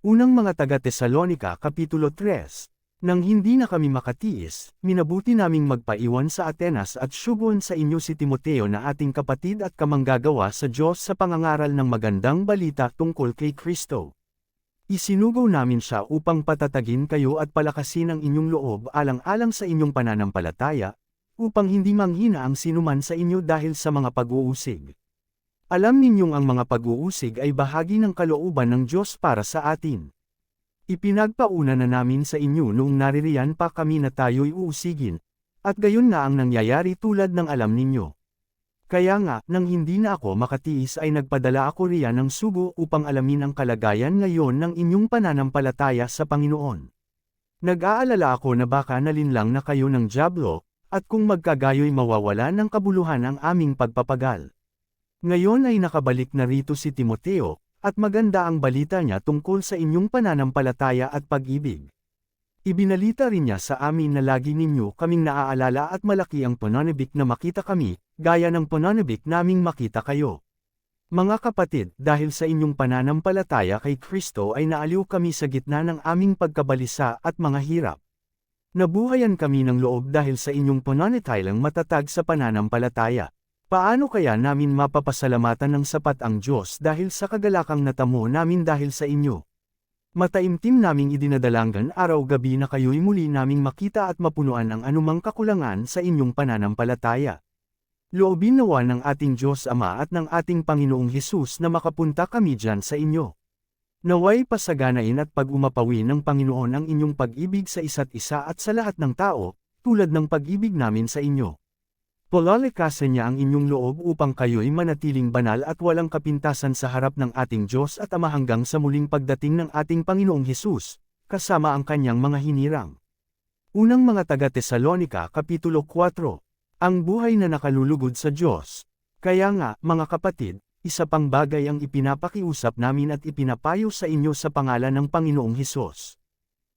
Unang mga taga-Tesalonika Kapitulo 3. Nang hindi na kami makatiis, minabuti naming magpaiwan sa Atenas at syugon sa inyo si Timoteo na ating kapatid at kamanggagawa sa Diyos sa pangangaral ng magandang balita tungkol kay Kristo. Isinugaw namin siya upang patatagin kayo at palakasin ang inyong loob alang-alang sa inyong pananampalataya, upang hindi manghina ang sinuman sa inyo dahil sa mga pag-uusig. Alam ninyong ang mga pag-uusig ay bahagi ng kalooban ng Diyos para sa atin. Ipinagpauna na namin sa inyo noong naririyan pa kami na tayo'y uusigin, at gayon na ang nangyayari tulad ng alam ninyo. Kaya nga, nang hindi na ako makatiis ay nagpadala ako riyan ng sugo upang alamin ang kalagayan ngayon ng inyong pananampalataya sa Panginoon. Nag-aalala ako na baka nalinlang na kayo ng dyablo, at kung magkagayo'y mawawala ng kabuluhan ang aming pagpapagal. Ngayon ay nakabalik na rito si Timoteo, at maganda ang balita niya tungkol sa inyong pananampalataya at pag-ibig. Ibinalita rin niya sa amin na lagi ninyo kaming naaalala at malaki ang pananabik na makita kami, gaya ng pananabik naming makita kayo. Mga kapatid, dahil sa inyong pananampalataya kay Kristo ay naaliw kami sa gitna ng aming pagkabalisa at mga hirap. Nabuhayan kami ng loob dahil sa inyong pananatilang matatag sa pananampalataya. Paano kaya namin mapapasalamatan ng sapat ang Diyos dahil sa kagalakang natamo namin dahil sa inyo? Mataimtim naming idinadalanggan araw-gabi na kayo'y muli naming makita at mapunuan ang anumang kakulangan sa inyong pananampalataya. Loobin nawa ng ating Diyos Ama at ng ating Panginoong Hesus na makapunta kami dyan sa inyo. Naway pasaganain at pag-umapawin ng Panginoon ang inyong pag-ibig sa isa't isa at sa lahat ng tao, tulad ng pag-ibig namin sa inyo. Palalakasan niya ang inyong loob upang kayo'y manatiling banal at walang kapintasan sa harap ng ating Diyos at Ama hanggang sa muling pagdating ng ating Panginoong Hesus, kasama ang kanyang mga hinirang. Unang mga taga-Tesalonika Kapitulo 4. Ang buhay na nakalulugod sa Diyos. Kaya nga, mga kapatid, isa pang bagay ang ipinapakiusap namin at ipinapayo sa inyo sa pangalan ng Panginoong Hesus.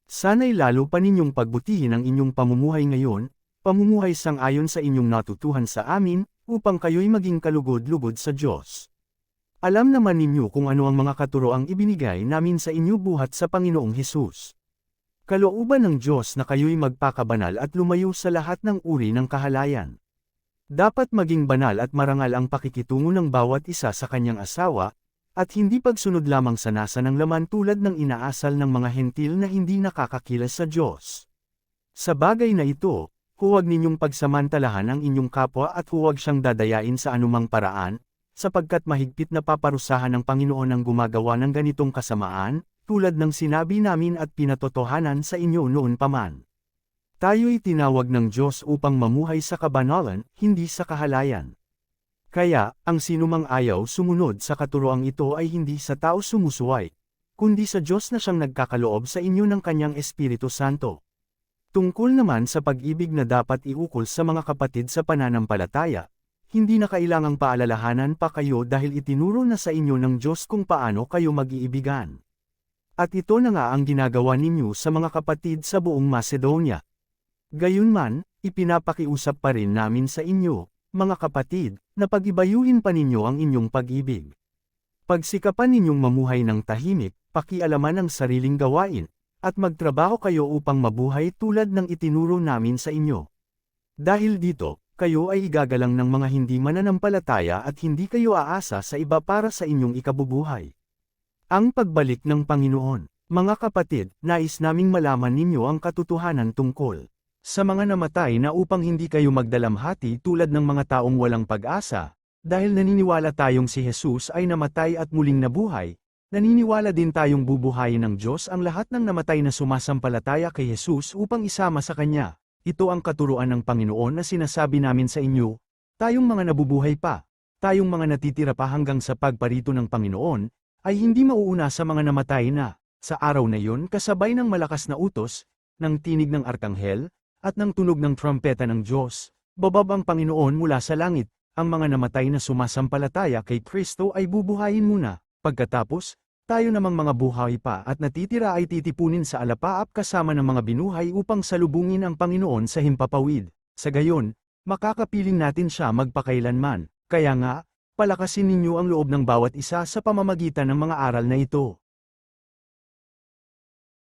Sana'y lalo pa ninyong pagbutihin ang inyong pamumuhay ngayon, pamumuhay sang-ayon sa inyong natutuhan sa amin, upang kayo'y maging kalugod-lugod sa Diyos. Alam naman ninyo kung ano ang mga katuroang ibinigay namin sa inyo buhat sa Panginoong Hesus. Kalooban ng Diyos na kayo'y magpakabanal at lumayo sa lahat ng uri ng kahalayan. Dapat maging banal at marangal ang pakikitungo ng bawat isa sa kanyang asawa, at hindi pagsunod lamang sa nasa ng laman tulad ng inaasal ng mga hentil na hindi nakakakilas sa Diyos. Sa bagay na ito, huwag ninyong pagsamantalahan ang inyong kapwa at huwag siyang dadayain sa anumang paraan, sapagkat mahigpit na paparusahan ng Panginoon ang gumagawa ng ganitong kasamaan, tulad ng sinabi namin at pinatotohanan sa inyo noon pa man. Tayo'y tinawag ng Diyos upang mamuhay sa kabanalan, hindi sa kahalayan. Kaya, ang sinumang ayaw sumunod sa katuroang ito ay hindi sa tao sumusuway, kundi sa Diyos na siyang nagkakaloob sa inyo ng kanyang Espiritu Santo. Tungkol naman sa pag-ibig na dapat iukol sa mga kapatid sa pananampalataya, hindi na kailangang paalalahanan pa kayo dahil itinuro na sa inyo ng Diyos kung paano kayo mag-iibigan. At ito na nga ang ginagawa ninyo sa mga kapatid sa buong Macedonia. Gayunman, ipinapakiusap pa rin namin sa inyo, mga kapatid, na pag-ibayuhin pa ninyo ang inyong pag-ibig. Pagsikapan ninyong mamuhay ng tahimik, pakialaman ang sariling gawain, at magtrabaho kayo upang mabuhay tulad ng itinuro namin sa inyo. Dahil dito, kayo ay igagalang ng mga hindi mananampalataya at hindi kayo aasa sa iba para sa inyong ikabubuhay. Ang pagbalik ng Panginoon. Mga kapatid, nais naming malaman ninyo ang katotohanan tungkol sa mga namatay na upang hindi kayo magdalamhati tulad ng mga taong walang pag-asa, dahil naniniwala tayong si Jesus ay namatay at muling nabuhay. Naniniwala din tayong bubuhayin ng Diyos ang lahat ng namatay na sumasampalataya kay Jesus upang isama sa Kanya. Ito ang katuruan ng Panginoon na sinasabi namin sa inyo, tayong mga nabubuhay pa, tayong mga natitira pa hanggang sa pagparito ng Panginoon, ay hindi mauuna sa mga namatay na, sa araw na iyon kasabay ng malakas na utos, ng tinig ng arkanghel, at ng tunog ng trumpeta ng Diyos, babab ang Panginoon mula sa langit, ang mga namatay na sumasampalataya kay Kristo ay bubuhayin muna. Pagkatapos, tayo namang mga buhay pa at natitira ay titipunin sa alapaap kasama ng mga binuhay upang salubungin ang Panginoon sa himpapawid. Sa gayon, makakapiling natin siya magpakailanman. Kaya nga, palakasin ninyo ang loob ng bawat isa sa pamamagitan ng mga aral na ito.